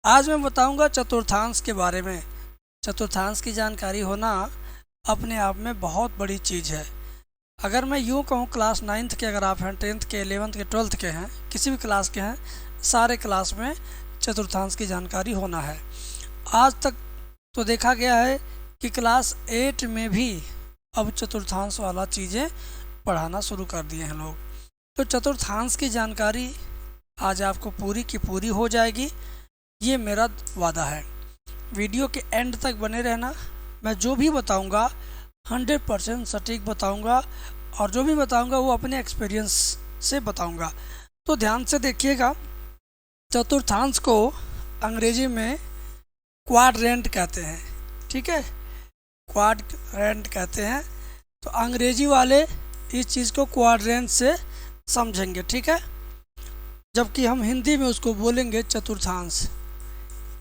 आज मैं बताऊंगा चतुर्थांश के बारे में। चतुर्थांश की जानकारी होना अपने आप में बहुत बड़ी चीज़ है। अगर मैं यूँ कहूँ क्लास 9th के अगर आप हैं, 10th के, 11th के, 12th के हैं, किसी भी क्लास के हैं, सारे क्लास में चतुर्थांश की जानकारी होना है। आज तक तो देखा गया है कि क्लास 8 में भी अब चतुर्थांश वाला चीज़ें पढ़ाना शुरू कर दिए हैं लोग। तो चतुर्थांश की जानकारी आज आपको पूरी की पूरी हो जाएगी, ये मेरा वादा है। वीडियो के एंड तक बने रहना। मैं जो भी बताऊंगा 100% सटीक बताऊंगा, और जो भी बताऊंगा वो अपने एक्सपीरियंस से बताऊंगा। तो ध्यान से देखिएगा। चतुर्थांश को अंग्रेजी में क्वाड्रेंट कहते हैं, ठीक है, क्वाड्रेंट कहते हैं। तो अंग्रेजी वाले इस चीज़ को क्वाड्रेंट से समझेंगे, ठीक है, जबकि हम हिंदी में उसको बोलेंगे चतुर्थांश।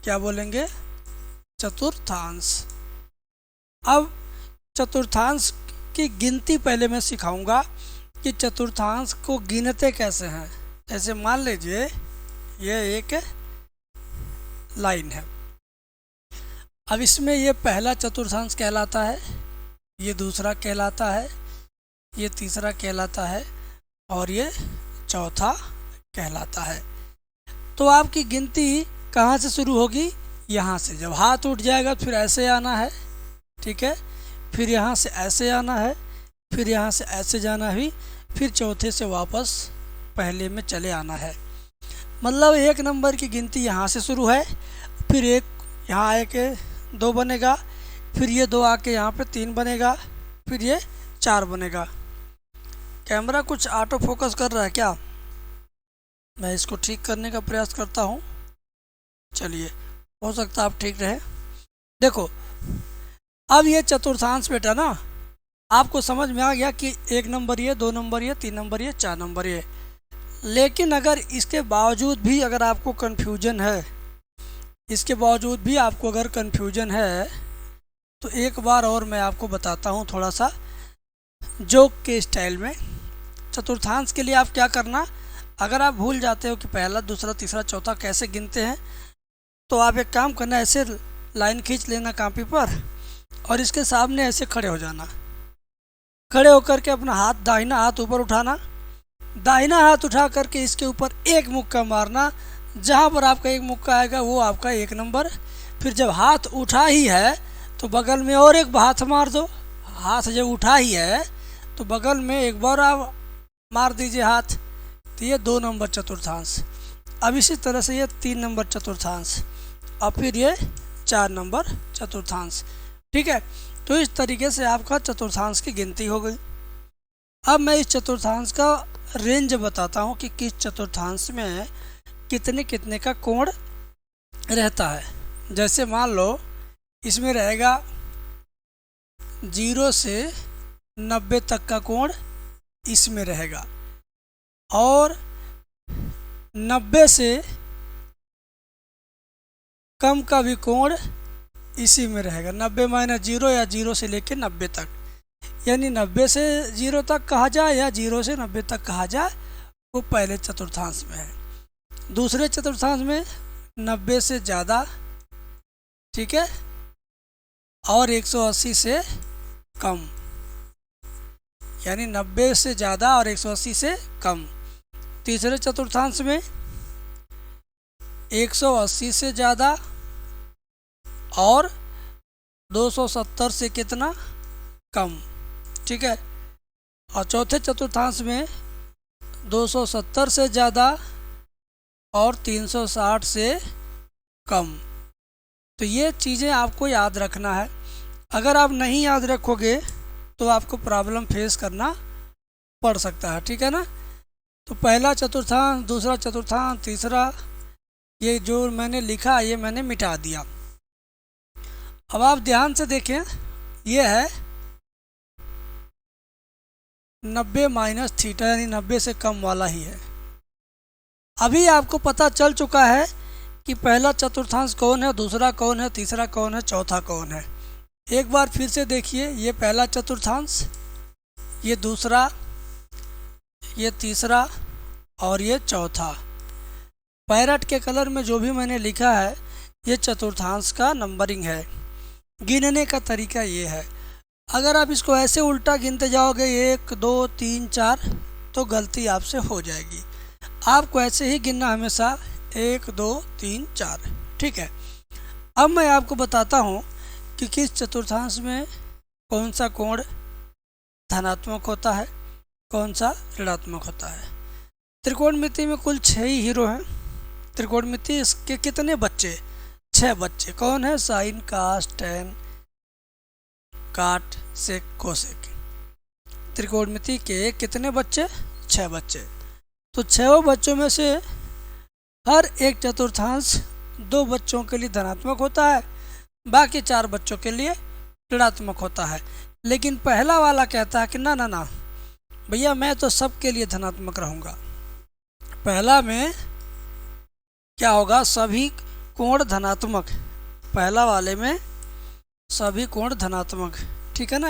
क्या बोलेंगे? चतुर्थांश। अब चतुर्थांश की गिनती पहले मैं सिखाऊंगा कि चतुर्थांश को गिनते कैसे हैं। जैसे मान लीजिए ये एक लाइन है। अब इसमें ये पहला चतुर्थांश कहलाता है, ये दूसरा कहलाता है, ये तीसरा कहलाता है, और ये चौथा कहलाता है। तो आपकी गिनती कहाँ से शुरू होगी? यहाँ से। जब हाथ उठ जाएगा फिर ऐसे आना है, ठीक है, फिर यहाँ से ऐसे आना है, फिर यहाँ से ऐसे जाना है, फिर चौथे से वापस पहले में चले आना है। मतलब 1 नंबर की गिनती यहाँ से शुरू है, फिर एक यहाँ आके 2 बनेगा, फिर ये 2 आके यहाँ पे 3 बनेगा, फिर ये 4 बनेगा। कैमरा कुछ ऑटो फोकस कर रहा है क्या? मैं इसको ठीक करने का प्रयास करता हूँ। चलिए, हो सकता है आप ठीक रहे। देखो, अब ये चतुर्थांश बेटा ना आपको समझ में आ गया कि 1 नंबर ये, 2 नंबर ये, 3 नंबर ये, 4 नंबर ये। लेकिन अगर इसके बावजूद भी अगर आपको कन्फ्यूजन है, इसके बावजूद भी आपको अगर कन्फ्यूजन है, तो एक बार और मैं आपको बताता हूँ थोड़ा सा जोक के स्टाइल में। चतुर्थांश के लिए आप क्या करना, अगर आप भूल जाते हो कि पहला, दूसरा, तीसरा, चौथा कैसे गिनते हैं, तो आप एक काम करना, ऐसे लाइन खींच लेना कॉपी पर और इसके सामने ऐसे खड़े हो जाना। खड़े होकर के अपना हाथ, दाहिना हाथ ऊपर उठाना, दाहिना हाथ उठा करके इसके ऊपर एक मुक्का मारना। जहाँ पर आपका एक मुक्का आएगा वो आपका 1 नंबर। फिर जब हाथ उठा ही है तो बगल में और एक हाथ मार दो। हाथ जब उठा ही है तो बगल में एक बार आप मार दीजिए हाथ, तो ये 2 नंबर चतुर्थांश। अब इसी तरह से ये 3 नंबर चतुर्थांश, और फिर ये 4 नंबर चतुर्थांश, ठीक है। तो इस तरीके से आपका चतुर्थांश की गिनती हो गई। अब मैं इस चतुर्थांश का रेंज बताता हूँ कि किस चतुर्थांश में कितने कितने का कोण रहता है। जैसे मान लो इसमें रहेगा 0 से 90 तक का कोण इसमें रहेगा, और 90 से कम का भी कोण इसी में रहेगा। 90 माइनस 0 या 0 से लेकर 90 तक, यानी 90 से 0 तक कहा जाए या 0 से 90 तक कहा जाए, वो पहले चतुर्थांश में है। दूसरे चतुर्थांश में 90 से ज़्यादा, ठीक है, और 180 से कम, यानी 90 से ज़्यादा और 180 से कम। तीसरे चतुर्थांश में 180 से ज़्यादा और 270 से कितना कम, ठीक है। और चौथे चतुर्थांश में 270 से ज़्यादा और 360 से कम। तो ये चीज़ें आपको याद रखना है। अगर आप नहीं याद रखोगे तो आपको प्रॉब्लम फेस करना पड़ सकता है, ठीक है ना। तो पहला चतुर्थांश, दूसरा चतुर्थांश, तीसरा, ये जो मैंने लिखा ये मैंने मिटा दिया। अब आप ध्यान से देखें, ये है 90 माइनस थीटा, यानी 90 से कम वाला ही है। अभी आपको पता चल चुका है कि पहला चतुर्थांश कौन है, दूसरा कौन है, तीसरा कौन है, चौथा कौन है। एक बार फिर से देखिए, ये पहला चतुर्थांश, ये दूसरा, ये तीसरा और ये चौथा। पैरट के कलर में जो भी मैंने लिखा है ये चतुर्थांश का नंबरिंग है। गिनने का तरीका ये है। अगर आप इसको ऐसे उल्टा गिनते जाओगे 1 2 3 4 तो गलती आपसे हो जाएगी। आपको ऐसे ही गिनना हमेशा 1 2 3 4। ठीक है। अब मैं आपको बताता हूँ कि किस चतुर्थांश में कौन सा कोण धनात्मक होता है, कौन सा ऋणात्मक होता है। त्रिकोणमिति में कुल 6 ही हीरो हैं। त्रिकोणमिति इसके कितने बच्चे? 6 बच्चे। कौन है? साइन, कास, टैन, काट, सेक, कोसेक। त्रिकोणमिति के कितने बच्चे? 6 बच्चे। तो 6 बच्चों में से हर एक चतुर्थांश 2 बच्चों के लिए धनात्मक होता है, बाकी 4 बच्चों के लिए ऋणात्मक होता है। लेकिन पहला वाला कहता है कि ना ना ना भैया, मैं तो सबके लिए धनात्मक रहूँगा। पहला में क्या होगा? सभी कोण धनात्मक। पहला वाले में सभी कोण धनात्मक। ठीक है ना।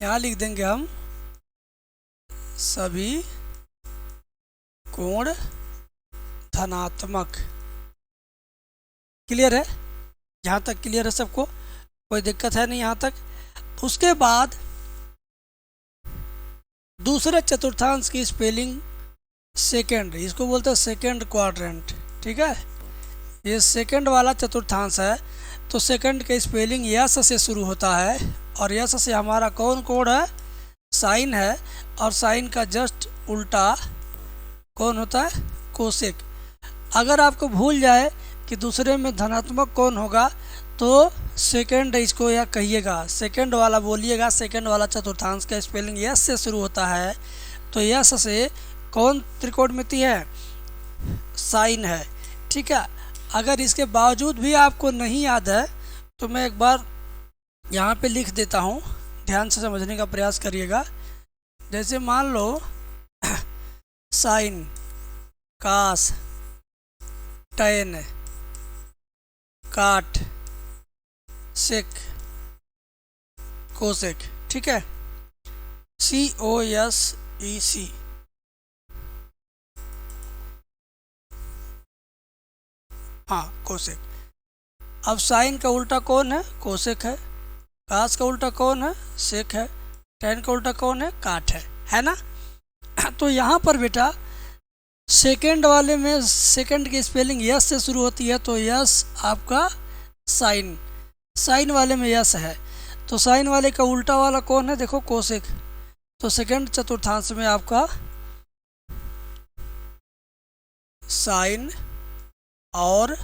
यहाँ लिख देंगे हम सभी कोण धनात्मक। क्लियर है? यहाँ तक क्लियर है सबको? कोई दिक्कत है नहीं यहाँ तक? उसके बाद दूसरे चतुर्थांश की स्पेलिंग सेकंड, इसको बोलते हैं सेकंड क्वाड्रेंट। ठीक है। ये सेकंड वाला चतुर्थांश है, तो सेकंड का स्पेलिंग यस से शुरू होता है, और यस से हमारा कौन कोण है? साइन है, और साइन का जस्ट उल्टा कौन होता है? कोसेक। अगर आपको भूल जाए कि दूसरे में धनात्मक कौन होगा तो सेकंड इसको या कहिएगा, सेकंड वाला बोलिएगा। सेकंड वाला चतुर्थांश का स्पेलिंग यस से शुरू होता है, तो यस से कौन त्रिकोणमिति है? साइन है। ठीक है। अगर इसके बावजूद भी आपको नहीं याद है तो मैं एक बार यहाँ पे लिख देता हूँ, ध्यान से समझने का प्रयास करिएगा। जैसे मान लो साइन, कास, टैन, काट, सेक, कोसेक। ठीक है। COSEC। हाँ, कोसेक। अब साइन का उल्टा कौन है? कोसेक है। कास का उल्टा कौन है? सेक है। टैन का उल्टा कौन है? काट है ना। तो यहाँ पर बेटा सेकंड वाले में सेकंड की स्पेलिंग यस से शुरू होती है, तो यस आपका साइन, साइन वाले में यस है, तो साइन वाले का उल्टा वाला कौन है? देखो कोसेक। तो सेकंड चतुर्थांश में आपका साइन और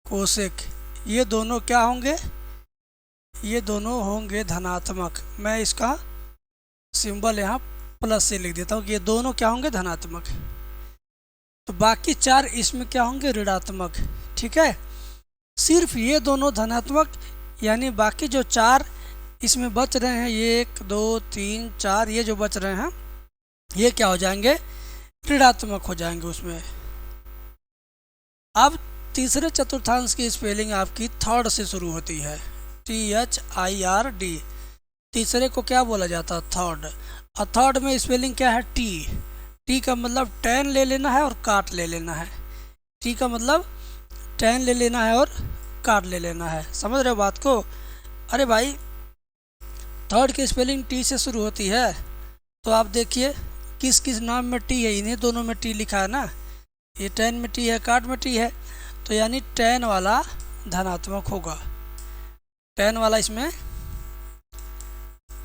कोसेक ये दोनों क्या होंगे? ये दोनों होंगे धनात्मक। मैं इसका सिंबल यहाँ प्लस से लिख देता हूँ कि ये दोनों क्या होंगे? धनात्मक। तो बाकी 4 इसमें क्या होंगे? ऋणात्मक। ठीक है। सिर्फ ये दोनों धनात्मक, यानी बाकी जो 4 इसमें बच रहे हैं, 1 2 3 4, ये जो बच रहे हैं ये क्या हो जाएंगे? ऋणात्मक हो जाएंगे उसमें। अब तीसरे चतुर्थांश की स्पेलिंग आपकी थर्ड से शुरू होती है, THIRD। तीसरे को क्या बोला जाता है? थर्ड। और थर्ड में स्पेलिंग क्या है? टी का मतलब टैन ले लेना है और काट ले लेना है। टी का मतलब टैन ले लेना है और काट ले लेना है। समझ रहे हो बात को? अरे भाई, थर्ड की स्पेलिंग टी से शुरू होती है, तो आप देखिए किस किस नाम में टी है। इन्हीं दोनों में टी लिखा है ना। ये टैन में टी है, काट में टी है, तो यानी टैन वाला धनात्मक होगा। टैन वाला इसमें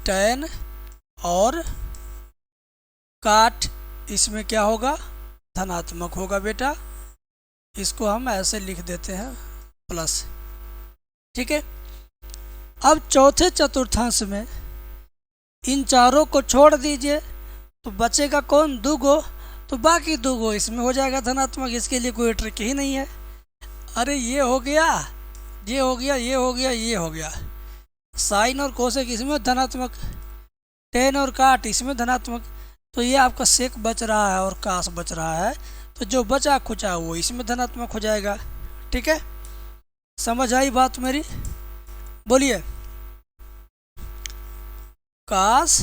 टैन, और काट इसमें क्या होगा? धनात्मक होगा बेटा। इसको हम ऐसे लिख देते हैं प्लस। ठीक है। अब चौथे चतुर्थांश में इन चारों को छोड़ दीजिए तो बचेगा कौन? 2 गो। तो बाकी 2 गो इसमें हो जाएगा धनात्मक। इसके लिए कोई ट्रिक ही नहीं है। अरे ये हो गया, ये हो गया, ये हो गया, ये हो गया। साइन और कोसेक इसमें धनात्मक, टैन और काट इसमें धनात्मक, तो ये आपका सेक बच रहा है और कास बच रहा है, तो जो बचा खुचा वो इसमें धनात्मक हो जाएगा। ठीक है। समझ आई बात मेरी? बोलिए। कास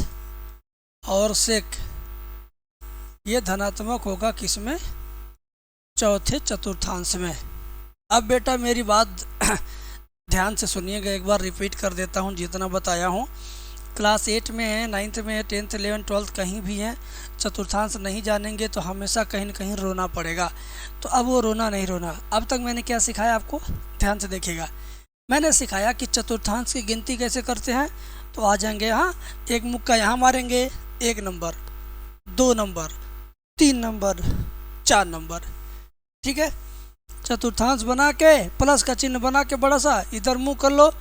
और सेक ये धनात्मक होगा किसमें? चौथे चतुर्थांश में। अब बेटा मेरी बात ध्यान से सुनिएगा, एक बार रिपीट कर देता हूँ जितना बताया हूँ। क्लास 8 में है, 9th में है, 10th 11th 12th कहीं भी है, चतुर्थांश नहीं जानेंगे तो हमेशा कहीं न कहीं रोना पड़ेगा। तो अब वो रोना नहीं रोना। अब तक मैंने क्या सिखाया आपको, ध्यान से देखिएगा। मैंने सिखाया कि चतुर्थांश की गिनती कैसे करते हैं। तो आ जाएंगे यहाँ, एक मुक्का यहाँ मारेंगे, 1 नंबर, 2 नंबर, 3 नंबर, 4 नंबर, ठीक है। चतुर्थांश बना के प्लस का चिन्ह बना के बड़ा सा इधर मुंह कर लो,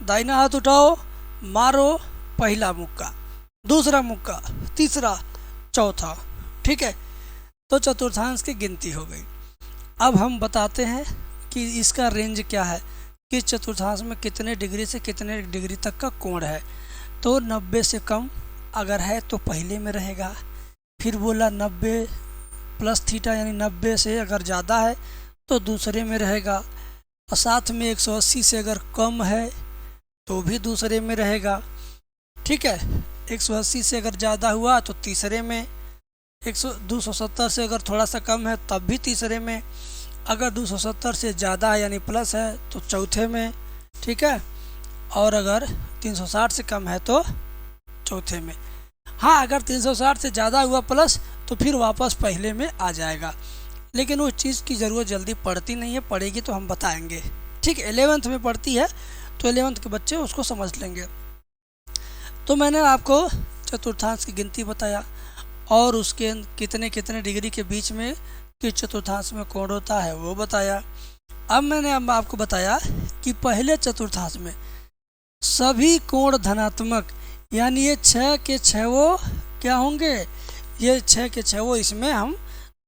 दाहिना हाथ उठाओ, मारो, पहला मुक्का, दूसरा मुक्का, तीसरा, चौथा, ठीक है। तो चतुर्थांश की गिनती हो गई। अब हम बताते हैं कि इसका रेंज क्या है, किस चतुर्थांश में कितने डिग्री से कितने डिग्री तक का कोण है। तो 90 से कम अगर है तो पहले में रहेगा। फिर बोला 90 प्लस थीटा यानी 90 से अगर ज़्यादा है तो दूसरे में रहेगा। और साथ में 180 से अगर कम है तो भी दूसरे में रहेगा, ठीक है। 180 से अगर ज़्यादा हुआ तो तीसरे में, 270 से अगर थोड़ा सा कम है तब भी तीसरे में, अगर 270 से ज़्यादा है यानी प्लस है तो चौथे में, ठीक है। और अगर 360 से कम है तो चौथे में। हाँ, अगर 360 से ज़्यादा हुआ प्लस तो फिर वापस पहले में आ जाएगा, लेकिन उस चीज़ की ज़रूरत जल्दी पड़ती नहीं है, पड़ेगी तो हम बताएंगे, ठीक है। 11th में पड़ती है तो 11th के बच्चे उसको समझ लेंगे। तो मैंने आपको चतुर्थांश की गिनती बताया और उसके कितने कितने डिग्री के बीच में किस चतुर्थांश में कोण होता है वो बताया। अब मैंने आपको बताया कि पहले चतुर्थांश में सभी कोण धनात्मक, यानी ये 6 के 6 वो क्या होंगे, ये 6 के 6 वो इसमें हम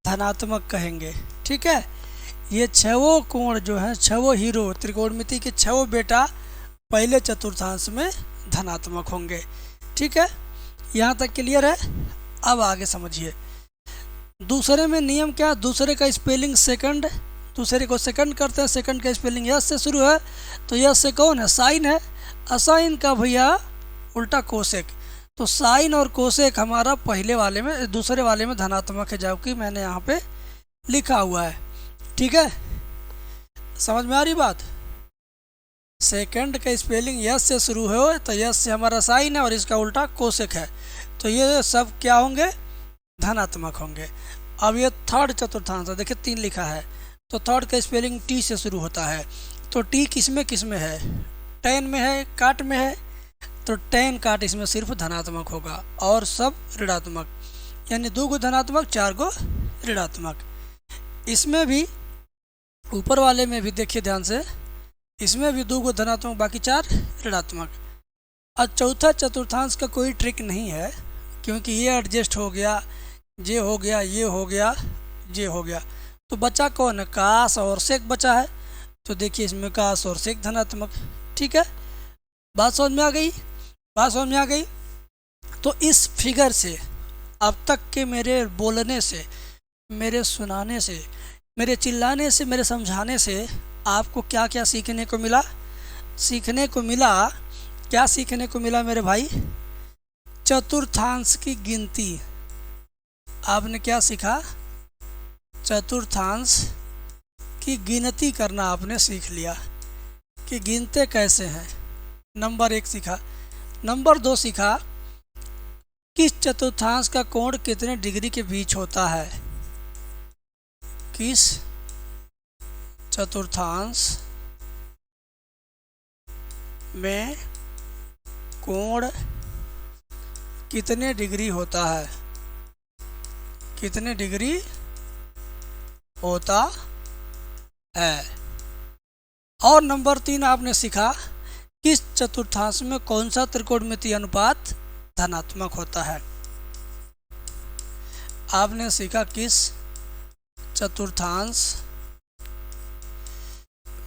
धनात्मक कहेंगे, ठीक है। ये 6 कोण जो है, 6 हीरो त्रिकोणमिति के 6 बेटा पहले चतुर्थांश में धनात्मक होंगे, ठीक है। यहाँ तक क्लियर है। अब आगे समझिए, दूसरे में नियम क्या, दूसरे का स्पेलिंग सेकंड, दूसरे को सेकंड करते हैं, सेकंड का स्पेलिंग यस से शुरू है तो यस से कौन है, साइन है। असाइन का भैया उल्टा कोसेक। तो साइन और कोसेक हमारा पहले वाले में, दूसरे वाले में धनात्मक है, जबकि मैंने यहाँ पे लिखा हुआ है, ठीक है। समझ में आ रही बात। सेकंड का स्पेलिंग यस से शुरू हो तो यस से हमारा साइन है और इसका उल्टा कोसेक है, तो ये सब क्या होंगे, धनात्मक होंगे। अब ये थर्ड चतुर्थांश है, देखिए 3 लिखा है, तो थर्ड का स्पेलिंग टी से शुरू होता है। तो टी किस में है, टेन में है, काट में है, तो टेन काट इसमें सिर्फ धनात्मक होगा और सब ऋणात्मक, यानी 2 गो धनात्मक 4 गो ऋणात्मक। इसमें भी ऊपर वाले में भी देखिए ध्यान से, इसमें भी 2 गो धनात्मक बाकी 4 ऋणात्मक। और चौथा चतुर्थांश का कोई ट्रिक नहीं है, क्योंकि ये एडजस्ट हो गया, ये हो गया, ये हो गया, ये हो गया, तो बचा कौन है, काश और सेक बचा है। तो देखिए इसमें काश और सेक धनात्मक, ठीक है। बात समझ में आ गई, बात समझ में आ गई। तो इस फिगर से, अब तक के मेरे बोलने से, मेरे सुनाने से, मेरे चिल्लाने से, मेरे समझाने से आपको क्या क्या सीखने को मिला, सीखने को मिला, क्या सीखने को मिला मेरे भाई, चतुर्थांश की गिनती। आपने क्या सीखा, चतुर्थांश की गिनती करना आपने सीख लिया कि गिनते कैसे हैं। नंबर 1 सीखा। नंबर 2 सीखा किस चतुर्थांश का कोण कितने डिग्री के बीच होता है, किस चतुर्थांश में कोण कितने डिग्री होता है, कितने डिग्री होता है। और नंबर 3 आपने सीखा किस चतुर्थांश में कौन सा त्रिकोणमितीय अनुपात धनात्मक होता है। आपने सीखा किस चतुर्थांश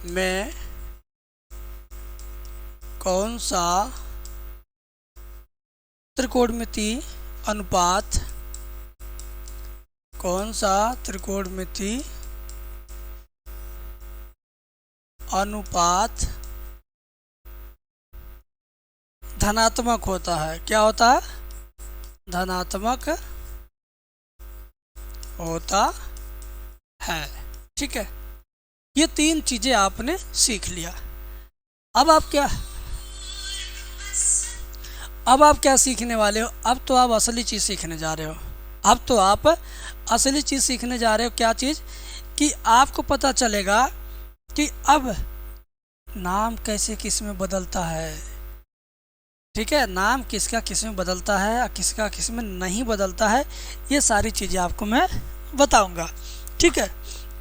में कौन सा त्रिकोणमितीय अनुपात, कौन सा त्रिकोणमितीय अनुपात धनात्मक होता है। क्या होता है, धनात्मक होता है, ठीक है। ये 3 चीज़ें आपने सीख लिया। अब आप क्या सीखने वाले हो? अब तो आप असली चीज़ सीखने जा रहे हो। अब तो आप असली चीज़ सीखने जा रहे हो। क्या चीज़? कि आपको पता चलेगा कि अब नाम कैसे किस में बदलता है। ठीक है, नाम किसका किस में बदलता है और किसका किस में नहीं बदलता है, ये सारी चीज़ें आपको मैं बताऊंगा। ठीक है,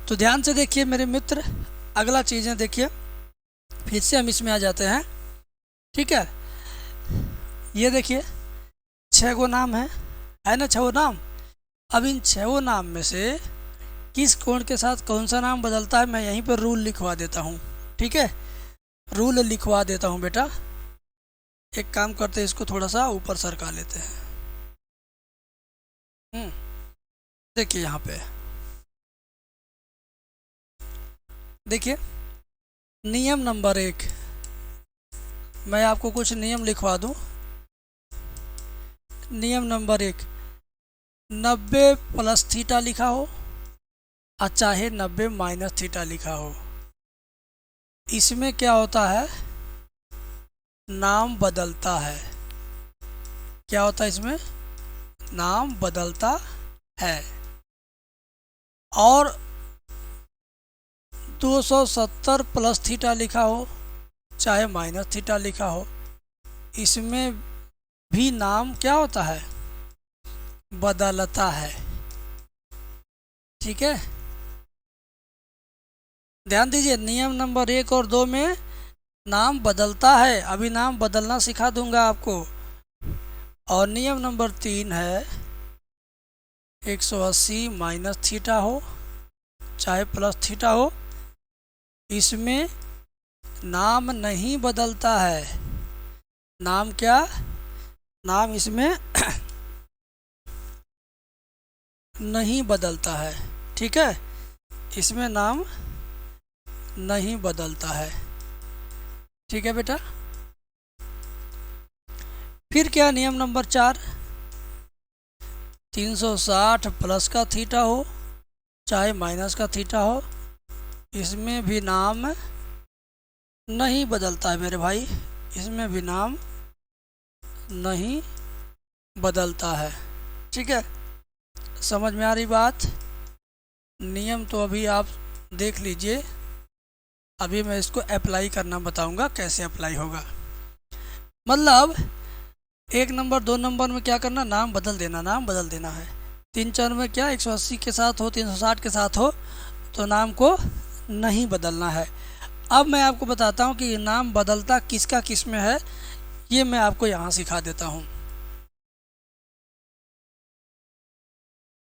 तो ध्यान से देखिए मेरे मित्र, अगला चीज़ें देखिए, फिर से हम इसमें आ जाते हैं। ठीक है, ये देखिए 6 गो नाम है ना, 6 गो नाम। अब इन 6 गो नाम में से किस कोण के साथ कौन सा नाम बदलता है, मैं यहीं पर रूल लिखवा देता हूँ। ठीक है, रूल लिखवा देता हूँ बेटा। एक काम करते हैं, इसको थोड़ा सा ऊपर सरका लेते हैं। देखिए यहाँ पे देखिए, नियम नंबर 1, मैं आपको कुछ नियम लिखवा दूं। नियम नंबर 1, 90 प्लस थीटा लिखा हो और चाहे 90 माइनस थीटा लिखा हो, इसमें क्या होता है, नाम बदलता है। क्या होता है इसमें? नाम बदलता है। और 270 प्लस थीटा लिखा हो चाहे माइनस थीटा लिखा हो, इसमें भी नाम क्या होता है, बदलता है। ठीक है, ध्यान दीजिए, नियम नंबर 1 और 2 में नाम बदलता है। अभी नाम बदलना सिखा दूंगा आपको। और नियम नंबर 3 है 180 माइनस थीटा हो चाहे प्लस थीटा हो, इसमें नाम नहीं बदलता है। नाम क्या? नाम इसमें नहीं बदलता है। ठीक है, इसमें नाम नहीं बदलता है। ठीक है बेटा। फिर क्या, नियम नंबर 4, 360 प्लस का थीटा हो चाहे माइनस का थीटा हो, इसमें भी नाम नहीं बदलता है मेरे भाई। इसमें भी नाम नहीं बदलता है। ठीक है, समझ में आ रही बात? नियम तो अभी आप देख लीजिए, अभी मैं इसको अप्लाई करना बताऊंगा कैसे अप्लाई होगा। मतलब 1 नंबर 2 नंबर में क्या करना, नाम बदल देना, नाम बदल देना है। 3 4 में क्या, 180 के साथ हो 360 के साथ हो तो नाम को नहीं बदलना है। अब मैं आपको बताता हूँ कि नाम बदलता किसका किस में है, ये मैं आपको यहाँ सिखा देता हूँ।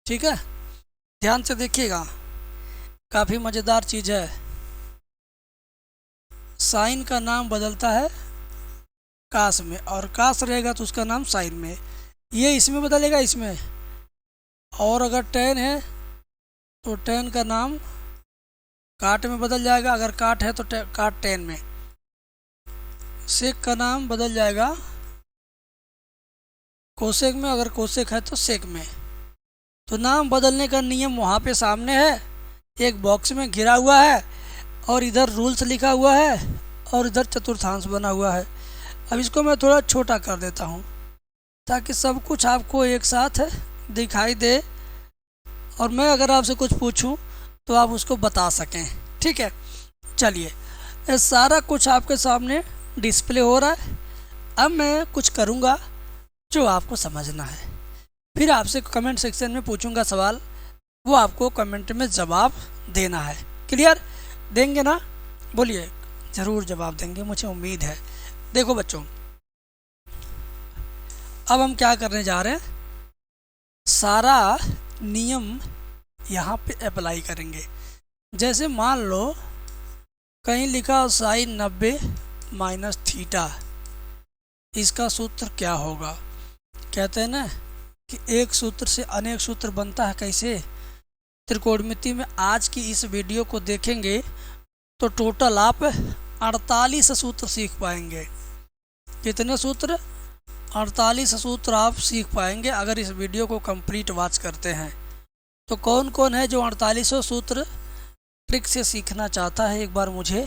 ठीक है, ध्यान से देखिएगा, काफ़ी मज़ेदार चीज़ है। साइन का नाम बदलता है काश में, और काश रहेगा तो उसका नाम साइन में। ये इसमें बदलेगा, इसमें। और अगर टेन है तो टेन का नाम काट में बदल जाएगा, अगर काट है तो काट टेन में। सेक का नाम बदल जाएगा कोसेक में, अगर कोसेक है तो सेक में। तो नाम बदलने का नियम वहाँ पे सामने है, एक बॉक्स में घिरा हुआ है, और इधर रूल्स लिखा हुआ है, और इधर चतुर्थांश बना हुआ है। अब इसको मैं थोड़ा छोटा कर देता हूँ ताकि सब कुछ आपको एक साथ दिखाई दे, और मैं अगर आपसे कुछ पूछूं तो आप उसको बता सकें। ठीक है, चलिए, ये सारा कुछ आपके सामने डिस्प्ले हो रहा है। अब मैं कुछ करूँगा जो आपको समझना है, फिर आपसे कमेंट सेक्शन में पूछूंगा सवाल, वो आपको कमेंट में जवाब देना है। क्लियर? देंगे ना? बोलिए। ज़रूर जवाब देंगे, मुझे उम्मीद है। देखो बच्चों, अब हम क्या करने जा रहे हैं, सारा नियम यहाँ पे अप्लाई करेंगे। जैसे मान लो कहीं लिखा साइन 90 माइनस थीटा, इसका सूत्र क्या होगा? कहते हैं ना कि एक सूत्र से अनेक सूत्र बनता है। कैसे? त्रिकोणमिति में आज की इस वीडियो को देखेंगे तो टोटल आप 48 सूत्र सीख पाएंगे। कितने सूत्र? 48 सूत्र आप सीख पाएंगे अगर इस वीडियो को कंप्लीट वॉच करते हैं। तो कौन कौन है जो 48 सूत्र ट्रिक से सीखना चाहता है एक बार मुझे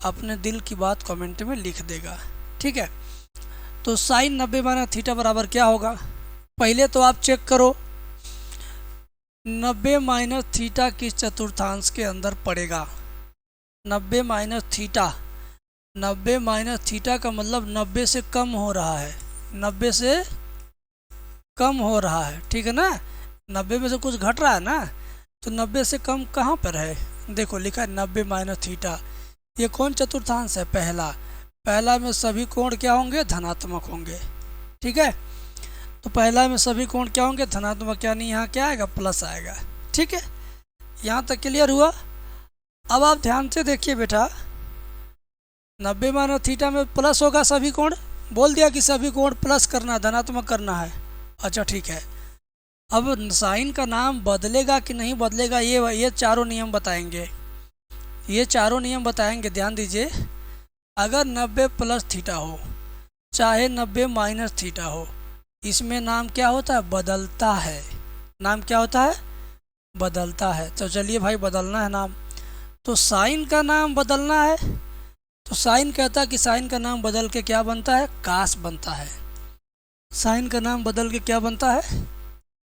अपने दिल की बात कमेंट में लिख देगा। ठीक है, तो साइन 90 माइनस थीटा बराबर क्या होगा? पहले तो आप चेक करो 90 माइनस थीटा किस चतुर्थांश के अंदर पड़ेगा। 90 माइनस थीटा, 90 माइनस थीटा का मतलब 90 से कम हो रहा है, 90 से कम हो रहा है। ठीक है ना, 90 में से कुछ घट रहा है ना, तो 90 से कम कहाँ पर है? देखो लिखा है 90 माइनस थीटा। ये कौन चतुर्थांश है? पहला। पहला में सभी कोण क्या होंगे? धनात्मक होंगे। ठीक है, तो पहला में सभी कोण क्या होंगे? धनात्मक, यानी यहाँ क्या आएगा? प्लस आएगा। ठीक है, यहाँ तक क्लियर हुआ? अब आप ध्यान से देखिए बेटा, 90 माइनस थीटा में प्लस होगा सभी कोण, बोल दिया कि सभी कोण प्लस करना है, धनात्मक करना है। अच्छा ठीक है, अब साइन का नाम बदलेगा कि नहीं बदलेगा, ये चारों नियम बताएंगे, ये चारों नियम बताएंगे। ध्यान दीजिए, अगर 90 प्लस थीटा हो चाहे 90 माइनस थीटा हो, इसमें नाम क्या होता है? बदलता है। नाम क्या होता है? बदलता है। तो चलिए भाई बदलना है नाम, तो साइन का नाम बदलना है। तो साइन कहता है कि साइन का नाम बदल के क्या बनता है? कास बनता है। साइन का नाम बदल के क्या बनता है?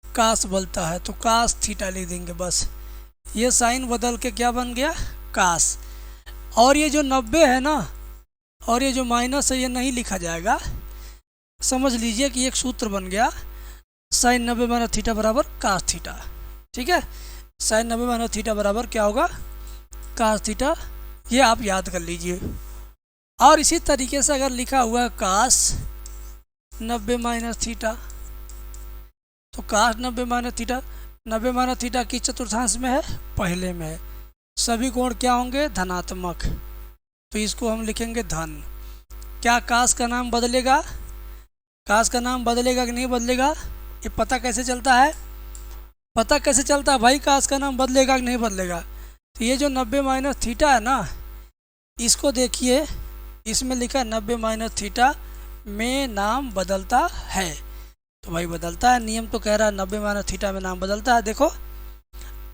कास बनता है। तो कास थीटा लिख देंगे बस। ये साइन बदल के क्या बन गया? कास। और ये जो 90 है ना, और ये जो माइनस है, ये नहीं लिखा जाएगा। समझ लीजिए कि एक सूत्र बन गया, साइन 90 माइनस थीटा बराबर कास थीटा। ठीक है, साइन 90 माइनस थीटा बराबर क्या होगा? Cos theta. ये आप याद कर लीजिए। और इसी तरीके से अगर लिखा हुआ है कास 90 माइनस थीटा, तो कास 90 माइनस थीटा, 90 माइनस थीटा किस चतुर्थांश में है? पहले में है। सभी कोण क्या होंगे? धनात्मक, तो इसको हम लिखेंगे धन। क्या कास का नाम बदलेगा? कास का नाम बदलेगा कि नहीं बदलेगा? ये पता कैसे चलता है? पता कैसे चलता है भाई कास का नाम बदलेगा कि नहीं बदलेगा? तो ये जो 90 माइनस थीटा है ना, इसको देखिए, इसमें लिखा है 90 माइनस थीटा में नाम बदलता है। तो भाई बदलता है, नियम तो कह रहा है 90 माइनस थीटा में नाम बदलता है। देखो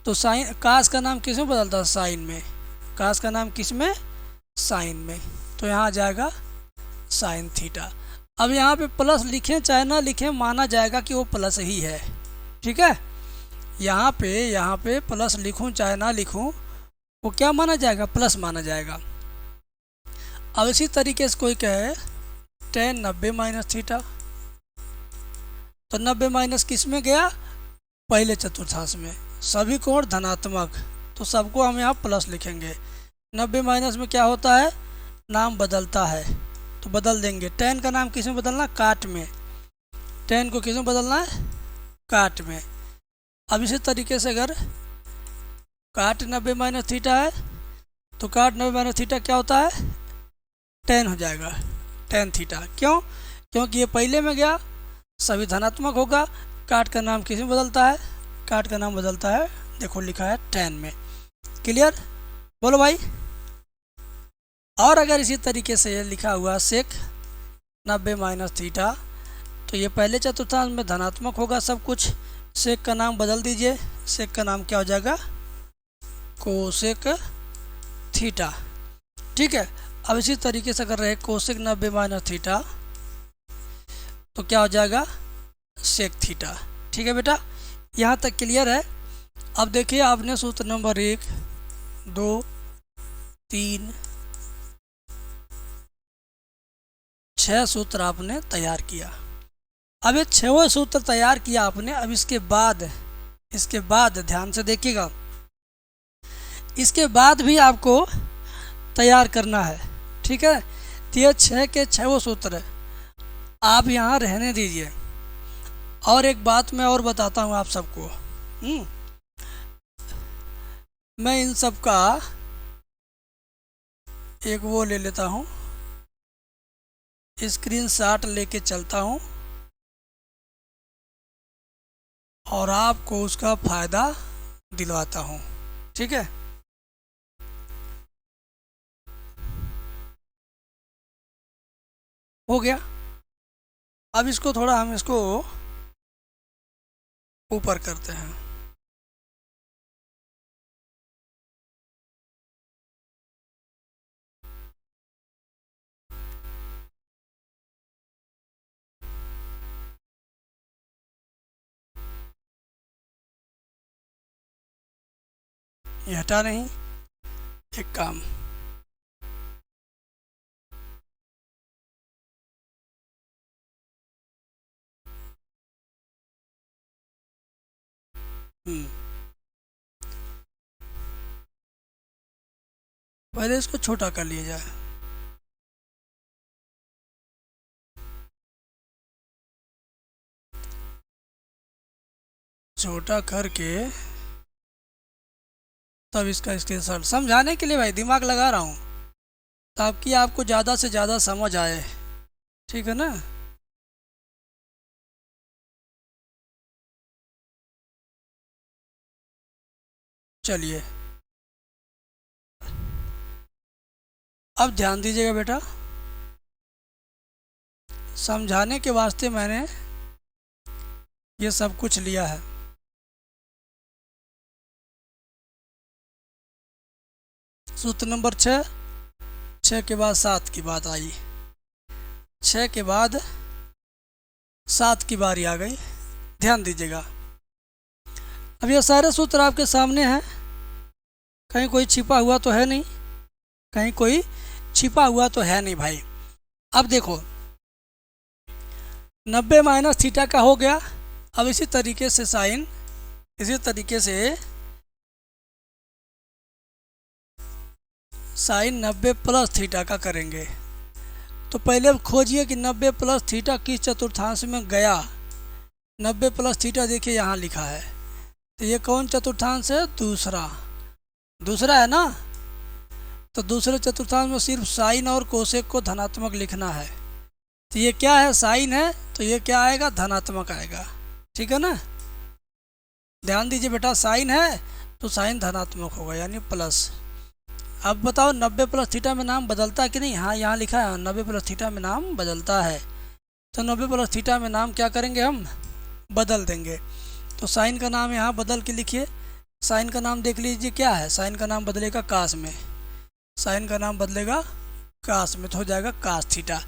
तो साइन, कास का नाम किस में बदलता है? साइन में। कास का नाम किस में? साइन में। तो यहाँ आ जाएगा साइन थीटा। अब यहाँ पे प्लस लिखें चाहे ना लिखें, माना जाएगा कि वो प्लस ही है। ठीक है, यहाँ पे प्लस लिखूं चाहे ना लिखूं, वो क्या माना जाएगा? प्लस माना जाएगा। अब इसी तरीके से कोई कहे tan 90 माइनस थीटा, तो 90 माइनस किस में गया? पहले चतुर्थांश में। सभी कोण धनात्मक, तो सबको हम यहाँ प्लस लिखेंगे। 90 माइनस में क्या होता है? नाम बदलता है, तो बदल देंगे। tan का नाम किस में बदलना? काट में। tan को किस में बदलना है? काट में। अब इसी तरीके से अगर काट 90 माइनस थीटा है, तो काट 90 माइनस थीटा क्या होता है? tan हो जाएगा, tan थीटा। क्यों? क्योंकि ये पहले में गया, सभी धनात्मक होगा। काट का नाम किस में बदलता है? काट का नाम बदलता है, देखो लिखा है tan में। क्लियर? बोलो भाई। और अगर इसी तरीके से ये लिखा हुआ सेक 90 माइनस थीटा, तो ये पहले चतुर्थांश में धनात्मक होगा सब कुछ। सेक का नाम बदल दीजिए, सेक का नाम क्या हो जाएगा? Cosec theta. ठीक है, अब इसी तरीके से अगर रहे कोसेक 90 माइनस थीटा, तो क्या हो जाएगा? Sec theta. ठीक है बेटा, यहाँ तक क्लियर है? अब देखिए, आपने सूत्र नंबर 1, 2, 3, 6 सूत्र आपने तैयार किया। अब ये 6वां सूत्र तैयार किया आपने। अब इसके बाद ध्यान से देखिएगा, इसके बाद भी आपको तैयार करना है। ठीक है, तो ये 6 के 6 सूत्र आप यहाँ रहने दीजिए। और एक बात मैं और बताता हूँ आप सबको, मैं इन सब का एक वो ले लेता हूँ, स्क्रीनशॉट लेके चलता हूँ और आपको उसका फ़ायदा दिलवाता हूँ। ठीक है, हो गया। अब इसको थोड़ा हम इसको ऊपर करते हैं। ये हटा नहीं। एक काम, पहले इसको छोटा कर लिया जाए। छोटा करके तब इसका स्क्रीनशॉट, समझाने के लिए भाई दिमाग लगा रहा हूँ ताकि आपको ज़्यादा से ज़्यादा समझ आए, ठीक है ना। चलिए अब ध्यान दीजिएगा बेटा, समझाने के वास्ते मैंने ये सब कुछ लिया है। सूत्र नंबर 6, 6 के बाद 7 की बात आई, 6 के बाद 7 की बारी आ गई। ध्यान दीजिएगा, अब ये सारे सूत्र आपके सामने हैं, कहीं कोई छिपा हुआ तो है नहीं, कहीं कोई छिपा हुआ तो है नहीं भाई। अब देखो 90 माइनस थीटा का हो गया। अब इसी तरीके से साइन, इसी तरीके से साइन 90 प्लस थीटा का करेंगे। तो पहले खोजिए कि 90 प्लस थीटा किस चतुर्थांश में गया। 90 प्लस थीटा देखिए यहाँ लिखा है, तो ये कौन चतुर्थांश है? दूसरा, दूसरा है ना। तो दूसरे चतुर्थांश में सिर्फ साइन और कोसेक को धनात्मक लिखना है। तो ये क्या है? साइन है, तो ये क्या आएगा? धनात्मक आएगा, ठीक है ना। ध्यान दीजिए बेटा, साइन है तो साइन धनात्मक होगा यानी प्लस। अब बताओ 90 प्लस थीटा में नाम बदलता है कि नहीं? हाँ यहाँ लिखा है 90 प्लस थीटा में नाम बदलता है। तो 90 प्लस थीटा में नाम क्या करेंगे? हम बदल देंगे। तो साइन का नाम यहाँ बदल के लिखिए। साइन का नाम देख लीजिए क्या है, साइन का नाम बदलेगा कास में, साइन का नाम बदलेगा कास में, तो हो जाएगा कास थीटा।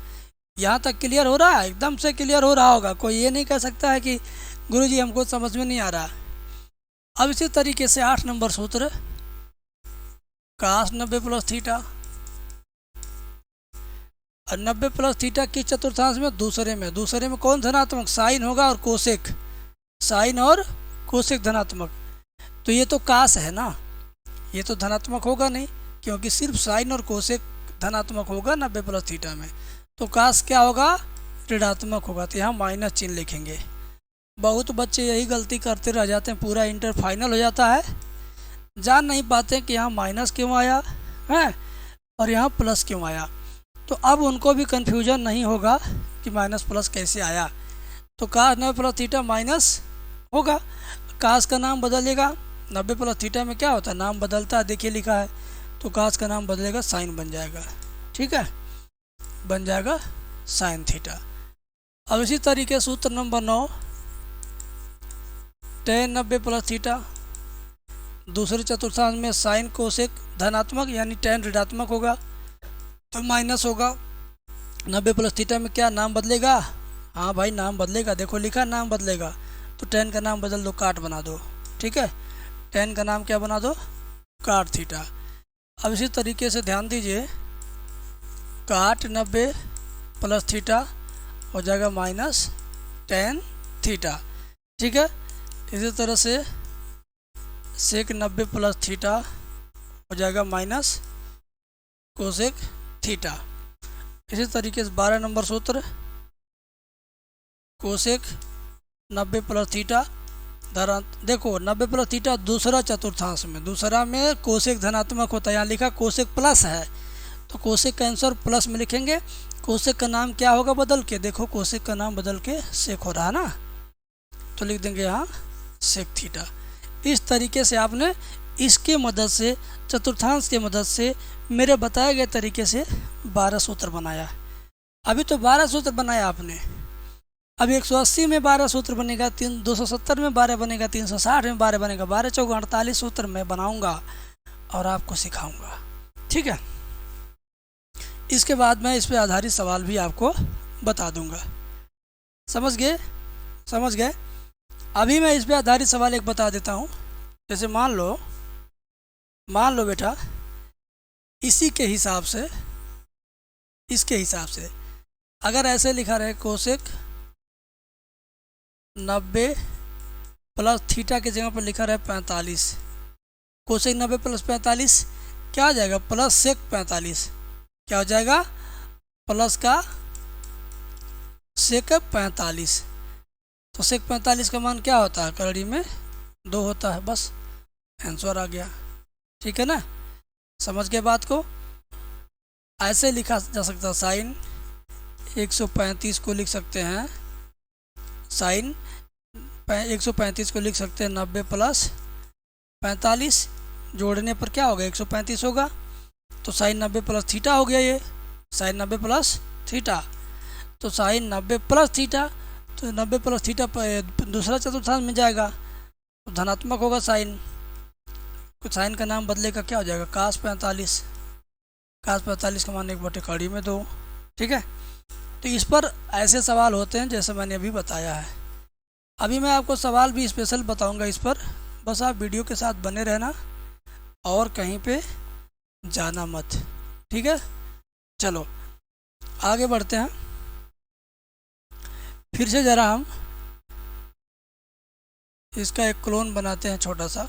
यहाँ तक क्लियर हो रहा है? एकदम से क्लियर हो रहा होगा, कोई ये नहीं कह सकता है कि गुरुजी हमको समझ में नहीं आ रहा। अब इसी तरीके से 8 नंबर सूत्र, कास 90 प्लस थीटा, और 90 प्लस थीटा किस चतुर्थांश में? दूसरे में। दूसरे में कौन धनात्मक? साइन होगा और कोसेक, साइन और कोसेक धनात्मक। तो ये तो कास है ना, ये तो धनात्मक होगा नहीं, क्योंकि सिर्फ साइन और कोसेक धनात्मक होगा 90 प्लस थीटा में। तो कास क्या होगा? ऋणात्मक होगा। तो यहाँ माइनस चिन्ह लिखेंगे। बहुत बच्चे यही गलती करते रह जाते हैं, पूरा इंटर फाइनल हो जाता है, जान नहीं पाते कि यहाँ माइनस क्यों आया है और यहाँ प्लस क्यों आया। तो अब उनको भी कन्फ्यूजन नहीं होगा कि माइनस प्लस कैसे आया। तो कास 90 प्लस थीटा माइनस होगा, कास का नाम बदलेगा। 90 प्लस थीटा में क्या होता है? नाम बदलता है, देखिए लिखा है। तो कास का नाम बदलेगा, साइन बन जाएगा, ठीक है, बन जाएगा साइन थीटा। अब इसी तरीके सूत्र नंबर 9, tan 90 प्लस थीटा, दूसरे चतुर्थांश में साइन कोसेक धनात्मक यानी tan ऋणात्मक होगा, तो माइनस होगा। 90 प्लस थीटा में क्या नाम बदलेगा? हाँ भाई नाम बदलेगा, देखो लिखा नाम बदलेगा। तो tan का नाम बदल दो, काट बना दो, ठीक है। tan का नाम क्या बना दो? काट थीटा। अब इसी तरीके से ध्यान दीजिए, काट 90 प्लस थीटा हो जाएगा माइनस tan थीटा, ठीक है। इसी तरह से सेक 90 प्लस थीटा हो जाएगा माइनस कोसेक थीटा। इसी तरीके से 12 नंबर सूत्र, कोसेक 90 प्लस थीटा देखो 90 प्लस थीटा दूसरा चतुर्थांश में, दूसरा में कोसेक धनात्मक होता है, यहाँ लिखा कोसेक प्लस है, तो कोसेक का आंसर प्लस में लिखेंगे। कोसेक का नाम क्या होगा बदल के? देखो कोसेक का नाम बदल के सेक हो रहा है ना, तो लिख देंगे यहाँ सेक थीटा। इस तरीके से आपने इसके मदद से, चतुर्थांश के मदद से, मेरे बताए गए तरीके से 12 सूत्र बनाया। अभी तो 12 सूत्र बनाया आपने, अभी 180 में 12 सूत्र बनेगा, 270 में 12 बनेगा, 360 में 12 बनेगा, 12 चौक 48 सूत्र मैं बनाऊंगा और आपको सिखाऊंगा, ठीक है। इसके बाद मैं इस पे आधारित सवाल भी आपको बता दूंगा। समझ गए? समझ गए? अभी मैं इस पे आधारित सवाल एक बता देता हूँ। जैसे मान लो मान लो बेटा इसी के हिसाब से, इसके हिसाब से अगर ऐसे लिखा रहे कोसेक 90 प्लस थीटा की जगह पर लिखा रहे 45, कोसेक 90 प्लस 45 क्या हो जाएगा, प्लस सेक 45। क्या हो जाएगा, प्लस का सेक 45। तो सेक 45 का मान क्या होता है, करड़ी में 2 होता है। बस आंसर आ गया। ठीक है ना, समझ गए बात को। ऐसे लिखा जा सकता है, साइन 135 को लिख सकते हैं, साइन 135 को लिख सकते हैं 90 प्लस 45, जोड़ने पर क्या होगा 135 होगा। तो साइन 90 प्लस थीटा हो गया, ये साइन 90 प्लस थीटा। तो साइन 90 प्लस थीटा, तो 90 प्लस थीटा दूसरा चतुर्थांश में जाएगा तो धनात्मक होगा साइन। कुछ साइन का नाम बदलेगा, क्या हो जाएगा कास 45। कास 45 का मान 1/2 में 2। ठीक है, तो इस पर ऐसे सवाल होते हैं जैसे मैंने अभी बताया है। अभी मैं आपको सवाल भी स्पेशल बताऊंगा इस पर, बस आप वीडियो के साथ बने रहना और कहीं पे जाना मत। ठीक है, चलो आगे बढ़ते हैं। फिर से ज़रा हम इसका एक क्लोन बनाते हैं छोटा सा।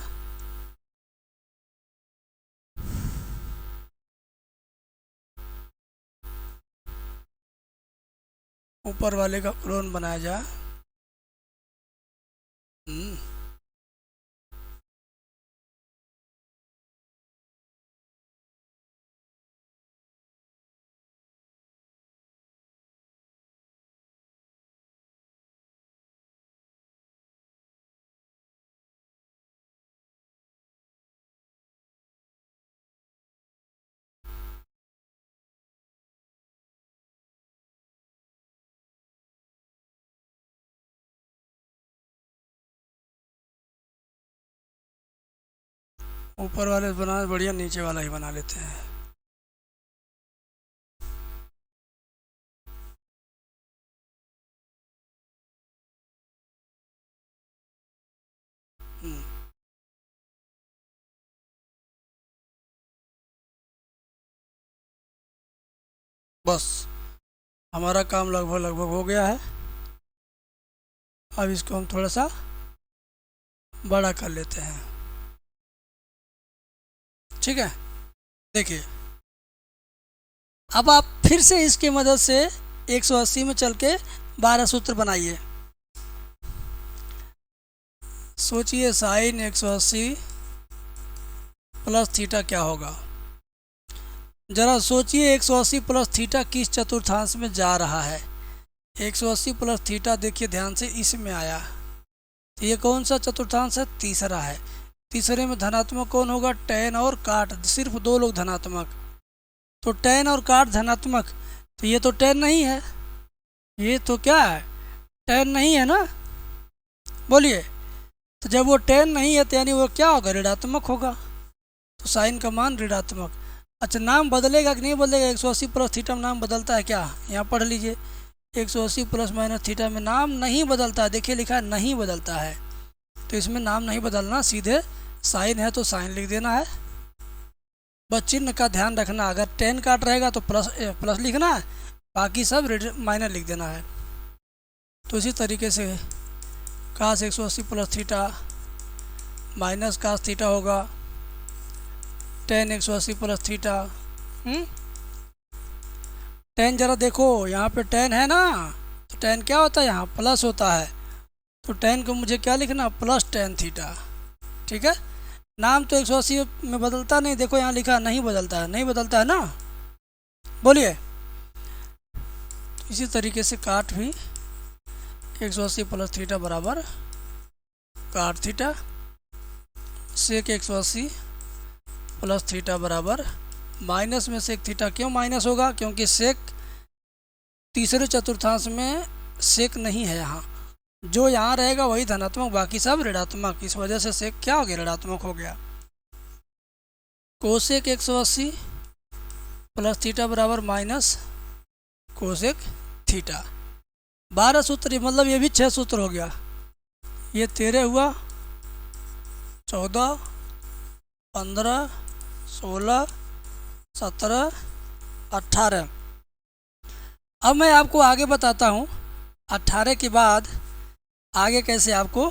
ऊपर वाले का क्लोन बनाया जाए। ऊपर वाले बनाना बढ़िया, नीचे वाला ही बना लेते हैं। बस हमारा काम लगभग हो गया है। अब इसको हम थोड़ा सा बड़ा कर लेते हैं। ठीक है, देखिए अब आप फिर से इसकी मदद से 180 में चल के 12 सूत्र बनाइए। सोचिए साइन 180 प्लस थीटा क्या होगा। जरा सोचिए 180 प्लस थीटा किस चतुर्थांश में जा रहा है। 180 प्लस थीटा देखिए ध्यान से इसमें आया, तो ये कौन सा चतुर्थांश है, तीसरा है। तीसरे में धनात्मक कौन होगा, टैन और काट, सिर्फ 2 लोग धनात्मक। तो टैन और काट धनात्मक, तो ये तो टैन नहीं है, ये तो क्या है, टैन नहीं है ना, बोलिए। तो जब वो टैन नहीं है तो यानी वो क्या होगा, ऋणात्मक होगा। तो साइन का मान ऋणात्मक। अच्छा नाम बदलेगा कि नहीं बदलेगा, 180 प्लस थीटा में नाम बदलता है क्या, यहाँ पढ़ लीजिए। 180 प्लस माइनस थीटा में नाम नहीं बदलता है, देखिए लिखा है नहीं बदलता है, तो इसमें नाम नहीं बदलना, सीधे साइन है तो साइन लिख देना है। बस चिन्ह का ध्यान रखना, अगर टेन काट रहेगा तो प्लस लिखना है, बाकी सब माइनस लिख देना है। तो इसी तरीके से cos 180 plus theta minus cos theta होगा, टेन 180 प्लस थीटा। टेन जरा देखो यहाँ पे टेन है ना, तो टेन क्या होता है, यहाँ प्लस होता है, तो टेन को मुझे क्या लिखना, प्लस टेन थीटा। ठीक है, नाम तो 180 में बदलता नहीं, देखो यहाँ लिखा नहीं बदलता है, नहीं बदलता है ना, बोलिए। इसी तरीके से काट भी 180 प्लस थीटा बराबर काट थीटा, सेक 180 प्लस थीटा बराबर माइनस में सेक थीटा। क्यों माइनस होगा, क्योंकि सेक तीसरे चतुर्थांश में सेक नहीं है, यहाँ जो यहाँ रहेगा वही धनात्मक, बाकी सब ऋणात्मक, इस वजह से सेक क्या हो गया, ऋणात्मक हो गया। कोसेक 180 प्लस थीटा बराबर माइनस कोसेक थीटा। 12 सूत्र, मतलब ये भी 6 सूत्र हो गया, ये 13 हुआ, 14, 15, 16, 17, 18। अब मैं आपको आगे बताता हूँ 18 के बाद आगे कैसे आपको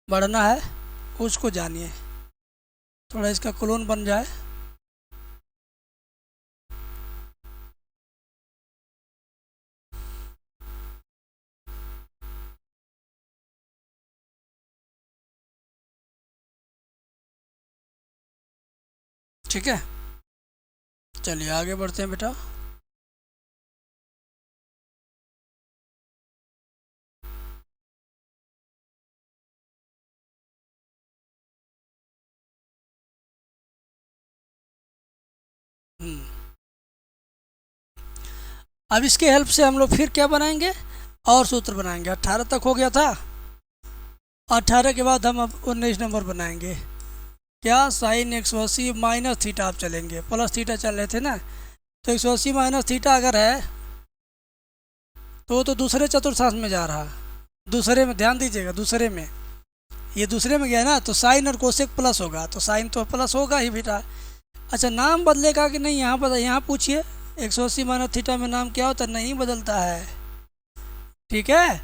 बढ़ना है, उसको जानिए। थोड़ा इसका क्लोन बन जाए। ठीक है, चलिए आगे बढ़ते हैं बेटा। अब इसके हेल्प से हम लोग फिर क्या बनाएंगे, और सूत्र बनाएंगे। 18 तक हो गया था, 18 के बाद हम अब 19 नंबर बनाएंगे। क्या, साइन 180 माइनस थीटा आप चलेंगे, प्लस थीटा चल रहे थे ना, तो 180 माइनस थीटा अगर है तो दूसरे चतुर्थांश में जा रहा, दूसरे में ध्यान दीजिएगा, दूसरे में, ये दूसरे में गया ना, तो साइन और कोसेक प्लस होगा, तो साइन तो प्लस होगा ही बेटा। अच्छा, नाम बदलेगा कि नहीं, यहाँ पर यहाँ पूछिए। 180 माइनस थीटा में नाम क्या होता है, नहीं बदलता है। ठीक है,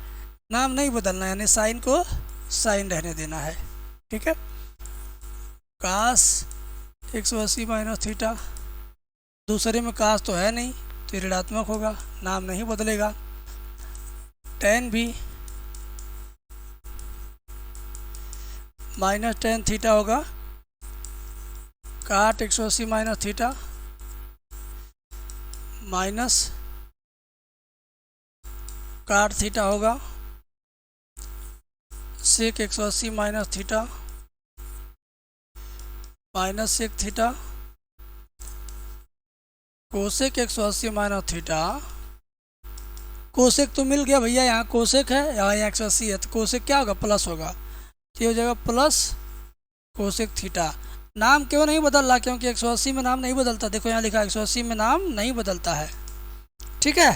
नाम नहीं बदलना, यानी साइन को साइन रहने देना है। ठीक है, कास 180 माइनस थीटा, दूसरे में कास तो है नहीं, तो ऋणात्मक होगा, नाम नहीं बदलेगा। टेन भी माइनस टेन थीटा होगा, cot 180 minus theta minus cot theta होगा, sec 180 minus theta minus sec theta, cosec 180 minus theta, cosec तो मिल गया भैया, यहाँ कोसेक है, यहाँ 180 है, तो कोसेक क्या होगा, प्लस होगा, तो हो जाएगा प्लस कोसेक थीटा। नाम क्यों नहीं बदल रहा, क्योंकि 180 में नाम नहीं बदलता, देखो यहाँ लिखा है 180 में नाम नहीं बदलता है। ठीक है,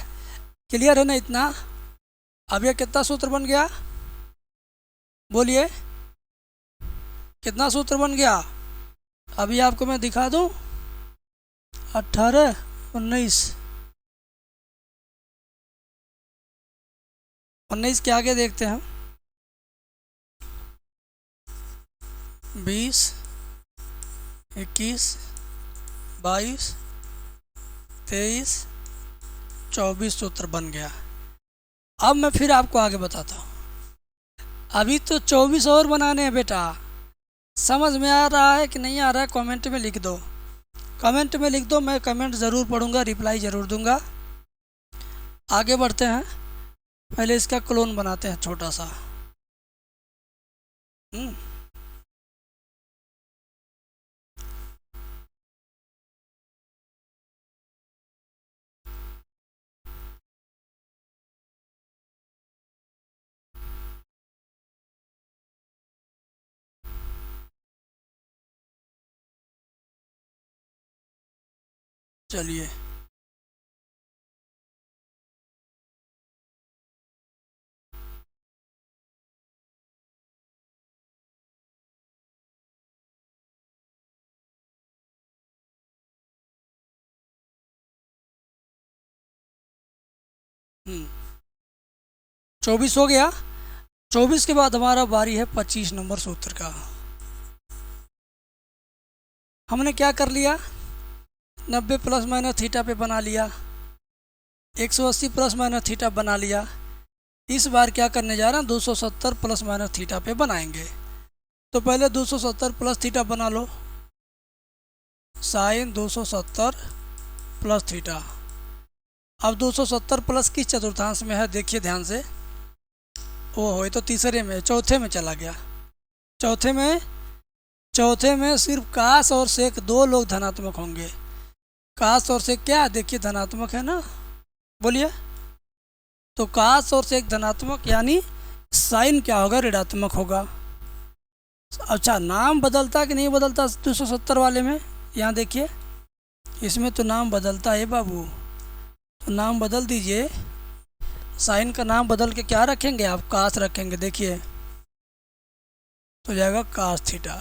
क्लियर है ना इतना। अब यह कितना सूत्र बन गया, बोलिए कितना सूत्र बन गया। अभी आपको मैं दिखा दूं, 18, 19, 19 के आगे देखते हैं, 20, 21, 22, 23, 24 सूत्र बन गया। अब मैं फिर आपको आगे बताता हूँ, अभी तो 24 और बनाने हैं बेटा। समझ में आ रहा है कि नहीं आ रहा है, कमेंट में लिख दो, कमेंट में लिख दो, मैं कमेंट ज़रूर पढ़ूंगा, रिप्लाई ज़रूर दूंगा। आगे बढ़ते हैं, पहले इसका क्लोन बनाते हैं छोटा सा। चलिए, हम्म 24 हो गया। 24 के बाद हमारा बारी है 25 नंबर सूत्र का। हमने क्या कर लिया, 90 प्लस माइनस थीटा पे बना लिया, 180 प्लस माइनस थीटा बना लिया। इस बार क्या करने जा रहे हैं, 270 प्लस माइनस थीटा पे बनाएंगे। तो पहले 270 प्लस थीटा बना लो, साइन 270 प्लस थीटा। अब 270 प्लस किस चतुर्थांश में है, देखिए ध्यान से। ओहो, ये तो तीसरे में, चौथे में चला गया। चौथे में सिर्फ कास और सेक दो लोग धनात्मक होंगे। कास और सेक क्या है, देखिए धनात्मक है ना, बोलिए। तो कास और सेक धनात्मक, यानी साइन क्या होगा, ऋणात्मक होगा। अच्छा, नाम बदलता कि नहीं बदलता 270 वाले में, यहाँ देखिए, इसमें तो नाम बदलता है बाबू, तो नाम बदल दीजिए। साइन का नाम बदल के क्या रखेंगे आप, कास रखेंगे, देखिए तो जाएगा कास थीटा।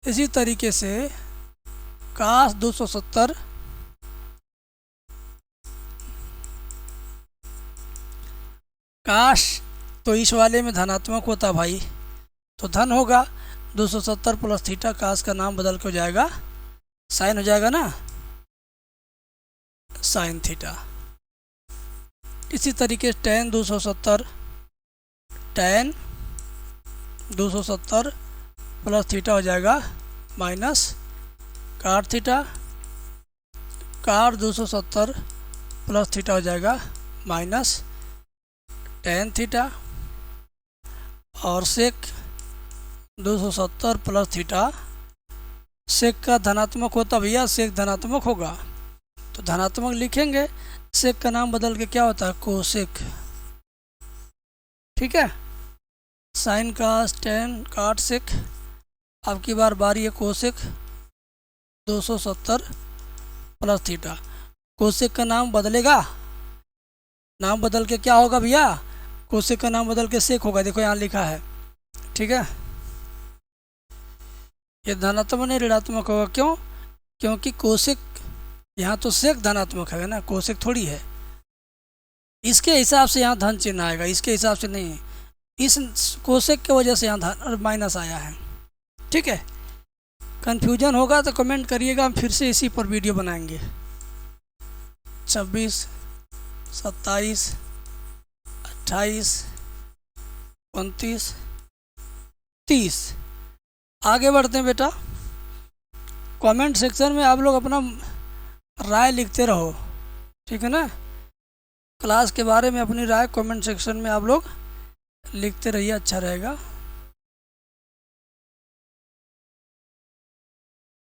इसी तरीके से काश 270 काश तो इस वाले में धनात्मक होता भाई, तो धन होगा। 270 प्लस थीटा, काश का नाम बदल के हो जाएगा साइन, हो जाएगा ना, साइन थीटा। इसी तरीके से tan 270 प्लस थीटा हो जाएगा माइनस काट थीटा, काट 270 प्लस थीटा हो जाएगा माइनस tan थीटा, और सेक 270 प्लस थीटा, सेक का धनात्मक होता भैया, सेक धनात्मक होगा तो धनात्मक लिखेंगे, सेक का नाम बदल के क्या होता है कोसेक, ठीक है। साइन कास टेन काट सेक, अब की बार बारी है कोसेक 270 प्लस थीटा। कोसेक का नाम बदलेगा, नाम बदल के क्या होगा भैया, कोसेक का नाम बदल के सेक होगा, देखो यहाँ लिखा है, ठीक है। ये धनात्मक नहीं ऋणात्मक होगा, क्यों, क्योंकि कोसेक यहाँ तो सेक धनात्मक है ना, कोसेक थोड़ी है, इसके हिसाब से यहाँ धन चिन्ह आएगा, इसके हिसाब से नहीं, इस कोसेक की वजह से यहाँ धन और माइनस आया है, ठीक है। कन्फ्यूजन होगा तो कमेंट करिएगा, हम फिर से इसी पर वीडियो बनाएंगे। 26, 27, 28, 29, 30। आगे बढ़ते हैं बेटा, कमेंट सेक्शन में आप लोग अपना राय लिखते रहो, ठीक है ना। क्लास के बारे में अपनी राय कमेंट सेक्शन में आप लोग लिखते रहिए, अच्छा रहेगा।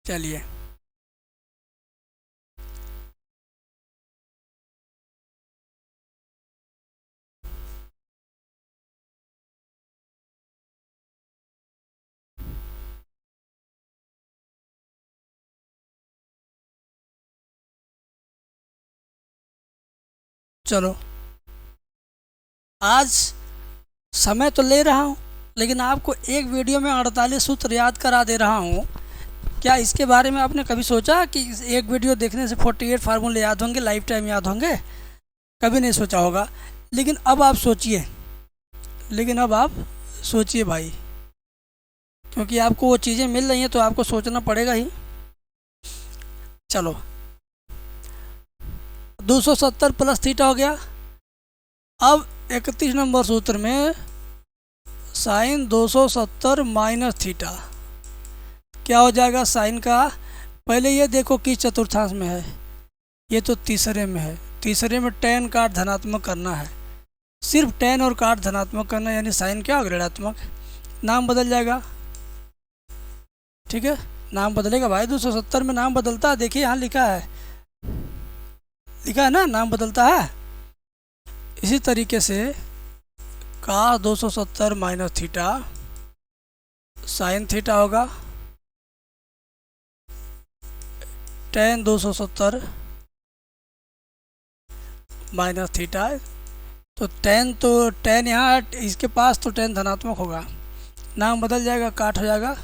चलिए चलो, आज समय तो ले रहा हूँ, लेकिन आपको एक वीडियो में 48 सूत्र याद करा दे रहा हूँ। क्या इसके बारे में आपने कभी सोचा कि एक वीडियो देखने से 48 फार्मूले याद होंगे, लाइफ टाइम याद होंगे? कभी नहीं सोचा होगा, लेकिन अब आप सोचिए, लेकिन अब आप सोचिए भाई, क्योंकि आपको वो चीज़ें मिल रही हैं तो आपको सोचना पड़ेगा ही। चलो 270 प्लस थीटा हो गया। अब 31 नंबर सूत्र में साइन 270 माइनस थीटा क्या हो जाएगा, साइन का, पहले ये देखो किस चतुर्थांश में है, ये तो तीसरे में है, तीसरे में tan काट धनात्मक करना है, सिर्फ tan और काट धनात्मक करना, यानी साइन क्या होगा ऋणात्मक, नाम बदल जाएगा, ठीक है, नाम बदलेगा भाई, 270 में नाम बदलता है, देखिए यहाँ लिखा है, लिखा है ना, नाम बदलता है। इसी तरीके से काश 270 माइनस थीटा साइन थीटा होगा, tan 270 माइनस थीटा, तो tan यहाँ इसके पास तो tan धनात्मक होगा, नाम बदल जाएगा, काट हो जाएगा,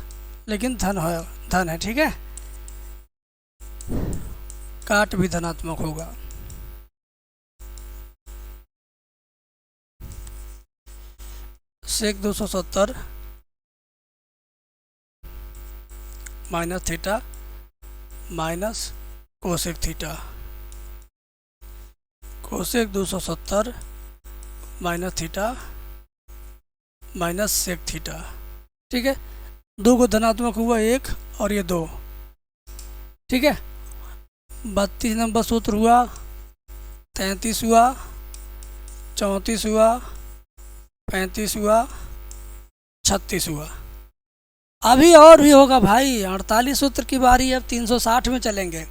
लेकिन धन है, ठीक है, काट भी धनात्मक होगा। Sec 270 minus theta minus cosec theta, cosec 270 minus theta minus sec theta, ठीक है, दो को धनात्मक हुआ, एक और ये दो, ठीक है। 32 नंबर सूत्र हुआ, 33 हुआ, 34 हुआ, 35 हुआ, 36 हुआ, अभी और भी होगा भाई। 48 सूत्र की बारी, अब 360 में चलेंगे।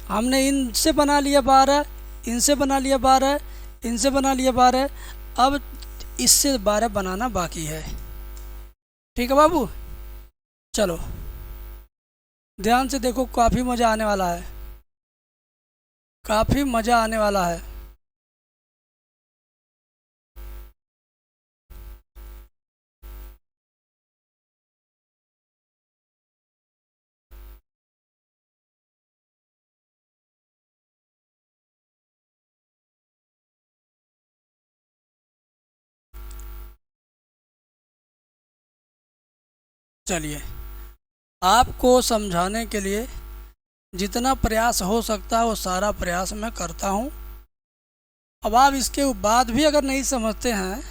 हमने इनसे बना लिया 12, इनसे बना लिया 12, इनसे बना लिया 12, अब इससे 12 बनाना बाकी है, ठीक है बाबू। चलो ध्यान से देखो, काफ़ी मज़ा आने वाला है, काफ़ी मज़ा आने वाला है। चलिए, आपको समझाने के लिए जितना प्रयास हो सकता है वो सारा प्रयास मैं करता हूँ। अब आप इसके बाद भी अगर नहीं समझते हैं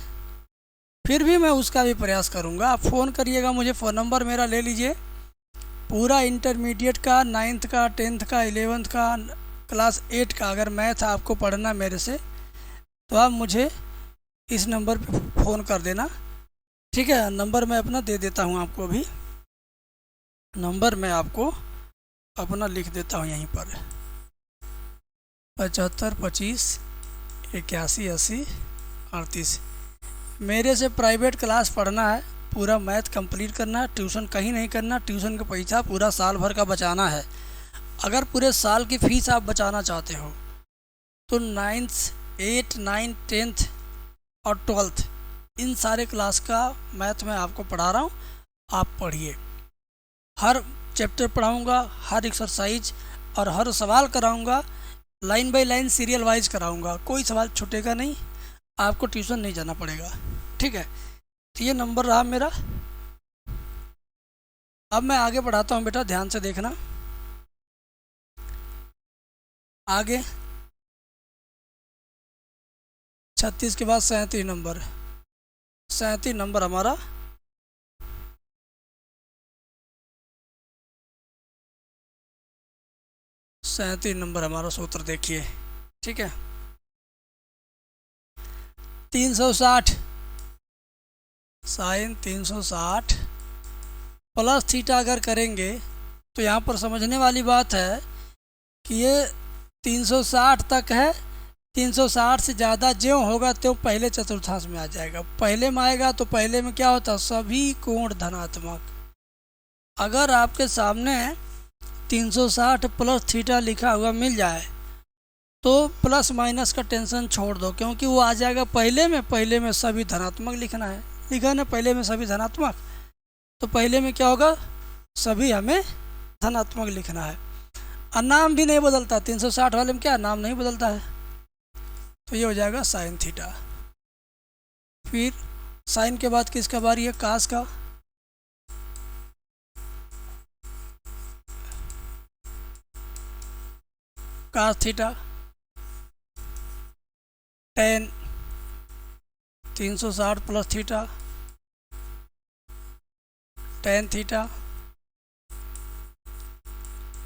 फिर भी मैं उसका भी प्रयास करूँगा। आप फ़ोन करिएगा मुझे, फ़ोन नंबर मेरा ले लीजिए। पूरा इंटरमीडिएट का, 9th का, 10th का, 11th का, क्लास 8 का अगर मैथ आपको पढ़ना मेरे से, तो आप मुझे इस नंबर पे फ़ोन कर देना। ठीक है, नंबर मैं अपना दे देता हूँ आपको अभी। नंबर मैं आपको अपना लिख देता हूँ यहीं पर, 75 25 81 80 38। मेरे से प्राइवेट क्लास पढ़ना है, पूरा मैथ कंप्लीट करना है, ट्यूशन कहीं नहीं करना। ट्यूशन का पैसा पूरा साल भर का बचाना है। अगर पूरे साल की फ़ीस आप बचाना चाहते हो तो 9th 8 9 10th और 12th इन सारे क्लास का मैथ मैं आपको पढ़ा रहा हूँ। आप पढ़िए, हर चैप्टर पढ़ाऊँगा, हर एक्सरसाइज और हर सवाल कराऊँगा, line by line serial wise कराऊँगा। कोई सवाल छूटेगा नहीं, आपको ट्यूशन नहीं जाना पड़ेगा। ठीक है, तो ये नंबर रहा मेरा। अब मैं आगे बढ़ाता हूँ बेटा, ध्यान से देखना। आगे 36 के बाद 37 नंबर, 37 नंबर हमारा 37 नंबर हमारा सूत्र देखिए। ठीक है, 360 साइन 360 प्लस थीटा अगर करेंगे तो यहाँ पर समझने वाली बात है कि ये 360 तक है। 360 से ज़्यादा ज्यों होगा तो पहले चतुर्थांश में आ जाएगा। पहले में आएगा तो पहले में क्या होता है, सभी कोण धनात्मक। अगर आपके सामने 360 प्लस थीटा लिखा हुआ मिल जाए तो प्लस माइनस का टेंशन छोड़ दो, क्योंकि वो आ जाएगा पहले में। पहले में सभी धनात्मक लिखना है, लिखा ना पहले में सभी धनात्मक, तो पहले में क्या होगा, सभी हमें धनात्मक लिखना है। और नाम भी नहीं बदलता, 360 वाले में क्या नाम नहीं बदलता है। तो ये हो जाएगा साइन थीटा। फिर साइन के बाद किसका बारी है, कास का। Cos theta, tan 360 plus theta, tan theta,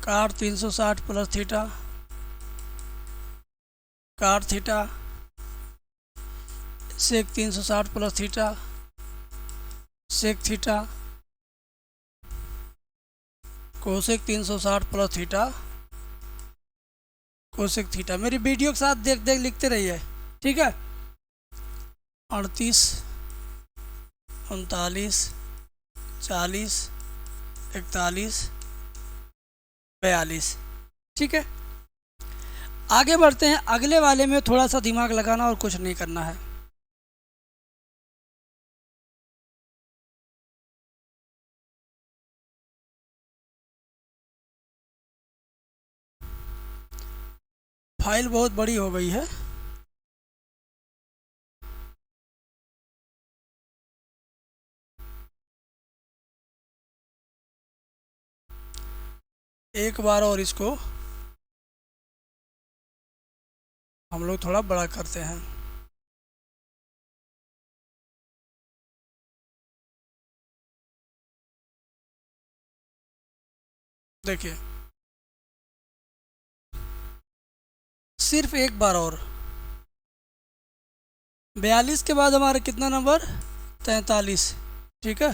cot 360 plus theta, cot theta, sec 360 plus theta, sec theta, cosec 360 plus theta, cosec theta. मेरी वीडियो के साथ देख देख लिखते रहिए। ठीक है, 38 39 40 41 42। ठीक है, आगे बढ़ते हैं। अगले वाले में थोड़ा सा दिमाग लगाना और कुछ नहीं करना है। फाइल बहुत बड़ी हो गई है। एक बार और इसको हम लोग थोड़ा बड़ा करते हैं। देखिए, सिर्फ एक बार और। 42 के बाद हमारा कितना नंबर, 43। ठीक है,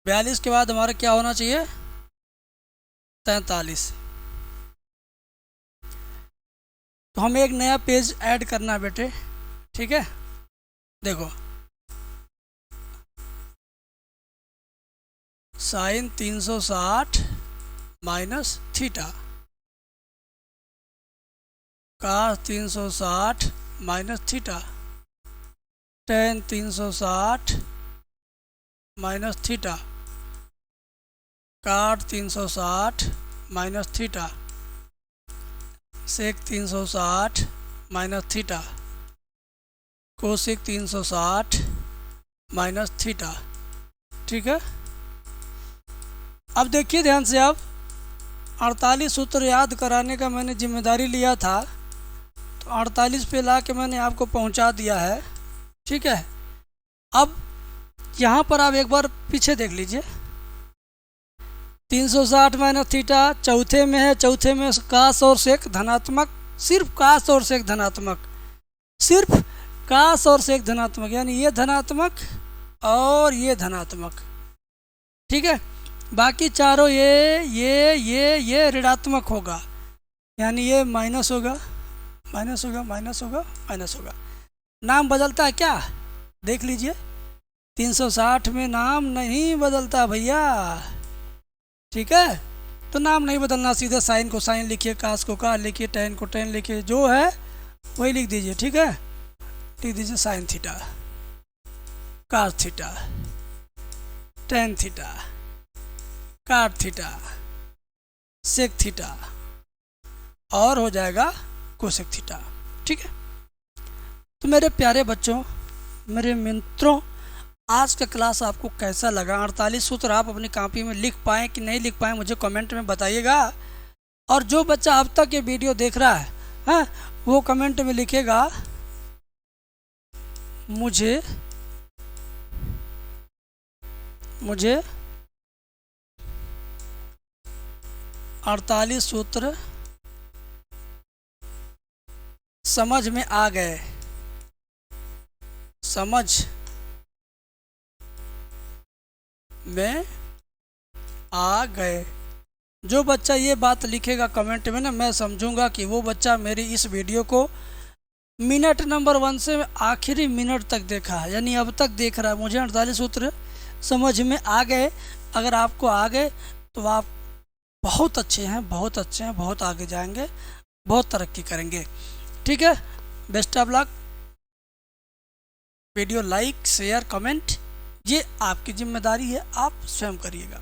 42 के बाद हमारा क्या होना चाहिए, 43। तो हमें एक नया पेज ऐड करना है बेटे। ठीक है, देखो, साइन 360 माइनस थीटा, कास 360 minus theta, tan 360 minus theta, काट 360 minus theta, sec 360 minus theta, cosec 360 minus theta. ठीक है, अब देखिए ध्यान से, आप 48 सूत्र याद कराने का मैंने जिम्मेदारी लिया था, तो 48 पे ला के मैंने आपको पहुंचा दिया है। ठीक है, अब यहाँ पर आप एक बार पीछे देख लीजिए, 360 माइनस थीटा चौथे में है, चौथे में कास और सेक धनात्मक, सिर्फ कास और सेक धनात्मक, सिर्फ कास और सेक धनात्मक, यानी ये धनात्मक और ये धनात्मक। ठीक है, बाकी चारों ये ऋणात्मक होगा, यानी ये माइनस होगा, माइनस होगा, माइनस होगा, माइनस होगा। नाम बदलता है क्या, देख लीजिए, 360 में नाम नहीं बदलता भैया। ठीक है, तो नाम नहीं बदलना, सीधे साइन को साइन लिखिए, कास को कास लिखिए, टैन को टैन लिखिए, जो है वही लिख दीजिए। ठीक है, लिख दीजिए sine theta, cos theta, tan theta, cot theta, sec theta, और हो जाएगा कोसेक थीटा। ठीक है, तो मेरे प्यारे बच्चों, मेरे मित्रों, आज का क्लास आपको कैसा लगा? 48 सूत्र आप अपनी कॉपी में लिख पाएँ कि नहीं लिख पाएँ, मुझे कमेंट में बताइएगा। और जो बच्चा अब तक ये वीडियो देख रहा है, हाँ, वो कमेंट में लिखेगा मुझे 48 सूत्र समझ में आ गए, समझ में आ गए। जो बच्चा ये बात लिखेगा कमेंट में ना, मैं समझूंगा कि वो बच्चा मेरी इस वीडियो को मिनट नंबर 1 से आखिरी मिनट तक देखा है, यानी अब तक देख रहा है। मुझे 48 सूत्र समझ में आ गए। अगर आपको आ गए तो आप बहुत अच्छे हैं, बहुत अच्छे हैं, बहुत आगे जाएंगे, बहुत तरक्की करेंगे। ठीक है, best of luck. Video like, share, comment, ये आपकी जिम्मेदारी है, आप स्वयं करिएगा।